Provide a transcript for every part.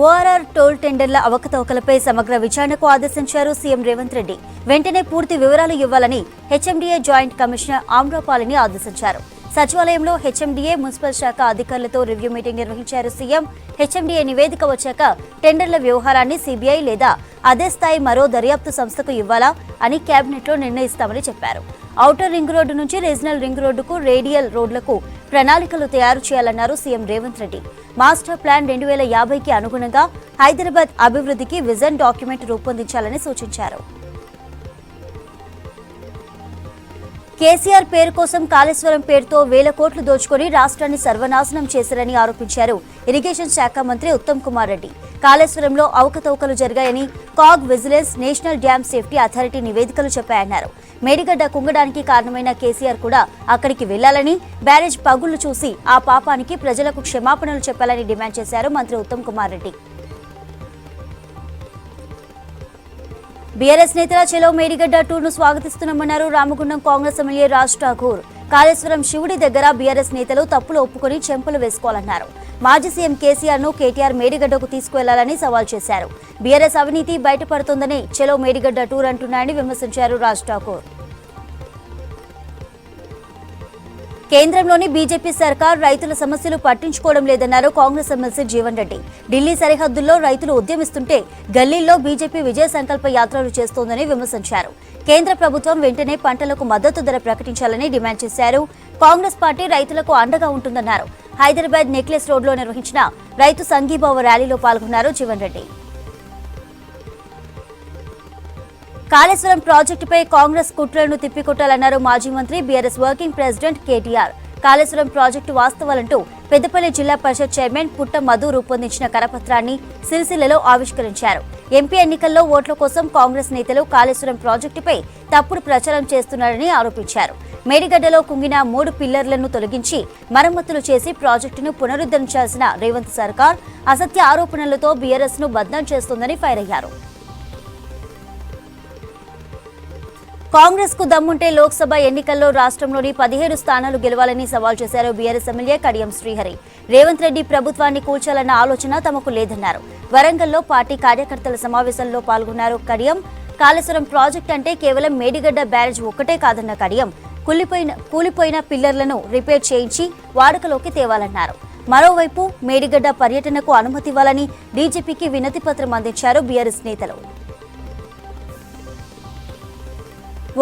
ORR toll టెండర్ల అవకతవకలపై సమగ్ర విచారణకు ఆదేశించారు సీఎం రేవంత్ రెడ్డి. వెంటనే పూర్తి వివరాలు ఇవ్వాలని హెచ్ఎండీఏ జాయింట్ కమిషనర్ ఆమ్రపాలిని ఆదేశించారు. సచివాలయంలో హెచ్ఎండీఏ మున్సిపల్ శాఖ అధికారులతో రివ్యూ మీటింగ్ నిర్వహించారు సీఎం. హెచ్ఎండీఏ నివేదిక వచ్చాక టెండర్ల వ్యవహారాన్ని సీబీఐ లేదా అదే స్థాయి మరో దర్యాప్తు సంస్థకు ఇవ్వాలా అని కేబినెట్లో నిర్ణయిస్తామని చెప్పారు. ఔటర్ రింగ్ రోడ్డు నుంచి రీజనల్ రింగ్ రోడ్డుకు రేడియల్ రోడ్లకు ప్రణాళికలు తయారు చేయాలన్నారు CM Revanth Reddy. Master plan 2050కి అనుగుణంగా హైదరాబాద్ అభివృద్ధికి విజన్ డాక్యుమెంట్ రూపొందించాలని సూచించారు. కేసీఆర్ పేరు కోసం కాళేశ్వరం పేరుతో వేల కోట్లు దోచుకొని రాష్ట్రాన్ని సర్వనాశనం చేశారని ఆరోపించారు ఇరిగేషన్ శాఖ మంత్రి ఉత్తమ్ కుమార్ రెడ్డి. కాళేశ్వరంలో అవకతవకలు జరిగాయని CAG vigilance, national dam safety authority నివేదికలు చెప్పాయన్నారు. మేడిగడ్డ కుంగడానికి కారణమైన కేసీఆర్ కూడా అక్కడికి వెళ్లాలని, బ్యారేజ్ పగుళ్లు చూసి ఆ పాపానికి ప్రజలకు క్షమాపణలు చెప్పాలని డిమాండ్ చేశారు మంత్రి ఉత్తమ్ కుమార్ రెడ్డి. బీఆర్ఎస్ నేతల చెలో మేడిగడ్డ టూర్ను స్వాగతిస్తున్నామన్నారు రామగుండం కాంగ్రెస్ ఎమ్మెల్యే రాజ్ ఠాకూర్. కాళేశ్వరం శివుడి దగ్గర బీఆర్ఎస్ నేతలు తప్పులు ఒప్పుకొని చెంపలు వేసుకోవాలన్నారు. మాజీ సీఎం కేసీఆర్ ను కేటీఆర్ మేడిగడ్డకు తీసుకువెళ్లాలని సవాల్ చేశారు. బీఆర్ఎస్ అవినీతి బయటపడుతోందని చెలో మేడిగడ్డ టూర్ అంటున్నారని విమర్శించారు రాజ్ ఠాకూర్. కేంద్రంలోని బీజేపీ సర్కార్ రైతుల సమస్యలు పట్టించుకోవడం లేదన్నారు కాంగ్రెస్ ఎమ్మెల్సీ జీవన్ రెడ్డి. ఢిల్లీ సరిహద్దుల్లో రైతులు ఉద్యమిస్తుంటే గల్లీల్లో బీజేపీ విజయ సంకల్ప యాత్రలు చేస్తోందని విమర్శించారు. కేంద్ర ప్రభుత్వం వెంటనే పంటలకు మద్దతు ధర ప్రకటించాలని డిమాండ్ చేశారు. కాంగ్రెస్ పార్టీ రైతులకు అండగా ఉంటుందన్నారు. హైదరాబాద్ నెక్లెస్ రోడ్లో నిర్వహించిన రైతు సంఘీభావ ర్యాలీలో పాల్గొన్నారు జీవన్ రెడ్డి. కాళేశ్వరం ప్రాజెక్టుపై కాంగ్రెస్ కుట్రలను తిప్పికొట్టాలన్నారు మాజీ మంత్రి, BRS working president KTR. Kaleshwaram project వాస్తవాలంటూ పెద్దపల్లి జిల్లా పరిషత్ చైర్మన్ పుట్ట మధు రూపొందించిన కరపత్రాన్ని సిరిసిల్లలో ఆవిష్కరించారు. ఎంపీ ఎన్నికల్లో ఓట్ల కోసం కాంగ్రెస్ నేతలు కాళేశ్వరం ప్రాజెక్టుపై తప్పుడు ప్రచారం చేస్తున్నారని ఆరోపించారు. మేడిగడ్డలో కుంగిన 3 పిల్లర్లను తొలగించి మరమ్మతులు చేసి ప్రాజెక్టును పునరుద్ధరించాల్సిన రేవంత్ సర్కార్ అసత్య ఆరోపణలతో బీఆర్ఎస్ ను బద్నాం చేస్తోందని ఫైర్ అయ్యారు. కాంగ్రెస్ కు దమ్ముంటే లోక్సభ ఎన్నికల్లో రాష్ట్రంలోని 17 స్థానాలు గెలవాలని సవాల్ చేశారు బీఆర్ఎస్ ఎమ్మెల్యే కడియం శ్రీహరి. రేవంత్ రెడ్డి ప్రభుత్వాన్ని కూల్చాలన్న ఆలోచన తమకు లేదన్నారు. వరంగల్లో పార్టీ కార్యకర్తల సమావేశంలో పాల్గొన్నారు కడియం. కాళేశ్వరం ప్రాజెక్టు అంటే కేవలం మేడిగడ్డ బ్యారేజ్ ఒక్కటే కాదన్న కడియం కూలిపోయిన పిల్లర్లను రిపేర్ చేయించి వాడుకలోకి తేవాలన్నారు. మరోవైపు మేడిగడ్డ పర్యటనకు అనుమతి ఇవ్వాలని డీజీపీకి వినతి పత్రం అందించారు బీఆర్ఎస్ నేతలు.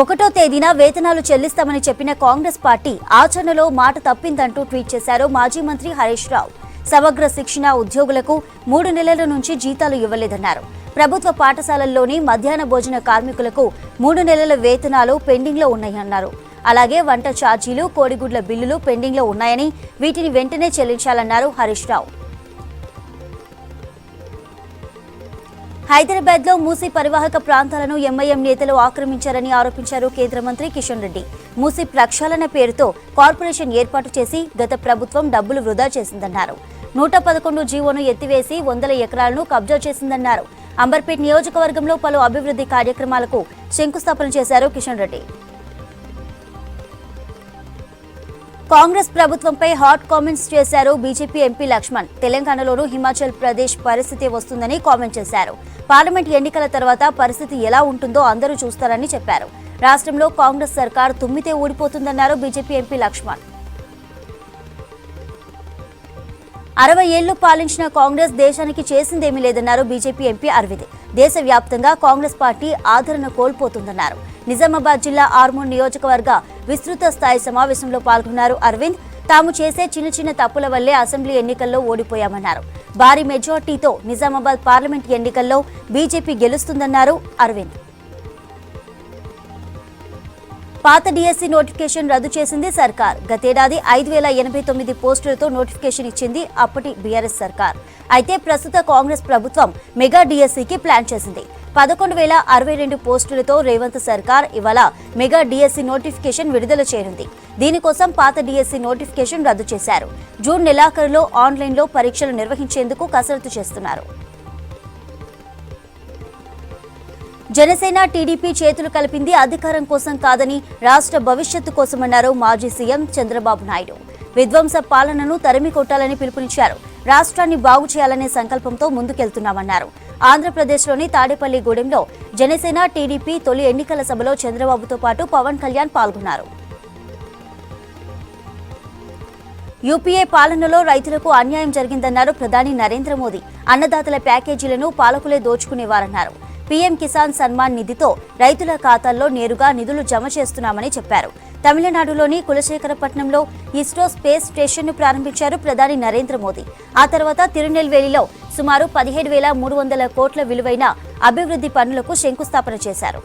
1వ తేదీన వేతనాలు చెల్లిస్తామని చెప్పిన కాంగ్రెస్ పార్టీ ఆచరణలో మాట తప్పిందంటూ ట్వీట్ చేశారు మాజీ మంత్రి హరీష్ రావు. సమగ్ర శిక్షణ ఉద్యోగులకు 3 నెలల నుంచి జీతాలు ఇవ్వలేదన్నారు. ప్రభుత్వ పాఠశాలల్లోని మధ్యాహ్న భోజన కార్మికులకు 3 నెలల వేతనాలు పెండింగ్లో ఉన్నాయన్నారు. అలాగే వంట ఛార్జీలు, కోడిగుడ్ల బిల్లులు పెండింగ్లో ఉన్నాయని, వీటిని వెంటనే చెల్లించాలన్నారు హరీష్ రావు. హైదరాబాద్ లో మూసీ పరివాహక ప్రాంతాలను ఎంఐఎం నేతలు ఆక్రమించారని ఆరోపించారు కేంద్ర మంత్రి కిషన్ రెడ్డి. మూసీ ప్రక్షాళన పేరుతో కార్పొరేషన్ ఏర్పాటు చేసి గత ప్రభుత్వం డబ్బులు వృధా చేసిందన్నారు. 111 జీవోను ఎత్తివేసి 100 ఎకరాలను కబ్జా చేసిందన్నారు. అంబర్పేట్ నియోజకవర్గంలో పలు అభివృద్ధి కార్యక్రమాలకు శంకుస్థాపన చేశారు కిషన్ రెడ్డి. కాంగ్రెస్ ప్రభుత్వంపై హాట్ కామెంట్స్ చేశారు బీజేపీ ఎంపీ లక్ష్మణ్. తెలంగాణలోనూ హిమాచల్ ప్రదేశ్ పరిస్థితి వస్తుందని కామెంట్ చేశారు. పార్లమెంట్ ఎన్నికల తర్వాత పరిస్థితి ఎలా ఉంటుందో అందరూ చూస్తారని చెప్పారు. రాష్ట్రంలో కాంగ్రెస్ సర్కార్ తుమ్మితే ఊడిపోతుందన్నారు బీజేపీ ఎంపీ లక్ష్మణ్. 60 ఏళ్లు పాలించిన కాంగ్రెస్ దేశానికి చేసిందేమీ లేదన్నారు బీజేపీ ఎంపీ అరవింద్. దేశవ్యాప్తంగా కాంగ్రెస్ పార్టీ ఆదరణ కోల్పోతుందన్నారు. నిజామాబాద్ జిల్లా ఆర్మూర్ నియోజకవర్గ విస్తృత స్థాయి సమావేశంలో పాల్గొన్నారు అరవింద్. తాము చేసే చిన్న తప్పుల వల్లే అసెంబ్లీ ఎన్నికల్లో ఓడిపోయామన్నారు. భారీ మెజార్టీతో నిజామాబాద్ పార్లమెంట్ ఎన్నికల్లో బీజేపీ గెలుస్తుందన్నారు అరవింద్. పాత డీఎస్సీ నోటిఫికేషన్ రద్దు చేసింది సర్కార్. గతేడాది 5089 పోస్టులతో నోటిఫికేషన్ ఇచ్చింది అప్పటి బీఆర్ఎస్ సర్కార్. అయితే ప్రస్తుత కాంగ్రెస్ ప్రభుత్వం మెగా డీఎస్సీకి ప్లాన్ చేసింది. 11,062 పోస్టులతో రేవంత్ సర్కార్ ఇవాళ మెగా డీఎస్సీ నోటిఫికేషన్ విడుదల చేయనుంది. దీనికోసం పాత డీఎస్సీ నోటిఫికేషన్ రద్దు చేశారు. జూన్ నెలాఖరులో ఆన్లైన్లో పరీక్షలు నిర్వహించేందుకు కసరత్తు చేస్తున్నారు. జనసేన టీడీపీ చేతులు కలిపింది అధికారం కోసం కాదని రాష్ట్ర భవిష్యత్తు కోసమన్నారు మాజీ సీఎం చంద్రబాబు నాయుడు. విధ్వంస పాలనను తరిమి కొట్టాలని పిలుపునిచ్చారు. రాష్ట్రాన్ని బాగు చేయాలనే సంకల్పంతో ముందుకెళ్తున్నామన్నారు. ఆంధ్రప్రదేశ్లోని తాడేపల్లిగూడెంలో జనసేన టీడీపీ తొలి ఎన్నికల సభలో చంద్రబాబుతో పాటు పవన్ కళ్యాణ్ పాల్గొన్నారు. యూపీఏ పాలనలో రైతులకు అన్యాయం జరిగిందన్నారు ప్రధాని నరేంద్ర మోదీ. అన్నదాతల ప్యాకేజీలను పాలకులే దోచుకునేవారన్నారు. పీఎం కిసాన్ సన్మాన్ నిధితో రైతుల ఖాతాల్లో నేరుగా నిధులు జమ చేస్తున్నామని చెప్పారు. తమిళనాడులోని కులశేఖరపట్నంలో ఇస్రో స్పేస్ స్టేషన్ను ప్రారంభించారు ప్రధాని నరేంద్ర మోదీ. ఆ తర్వాత తిరునెల్వేలిలో సుమారు 17,300 కోట్ల విలువైన అభివృద్ధి పనులకు శంకుస్థాపన చేశారు.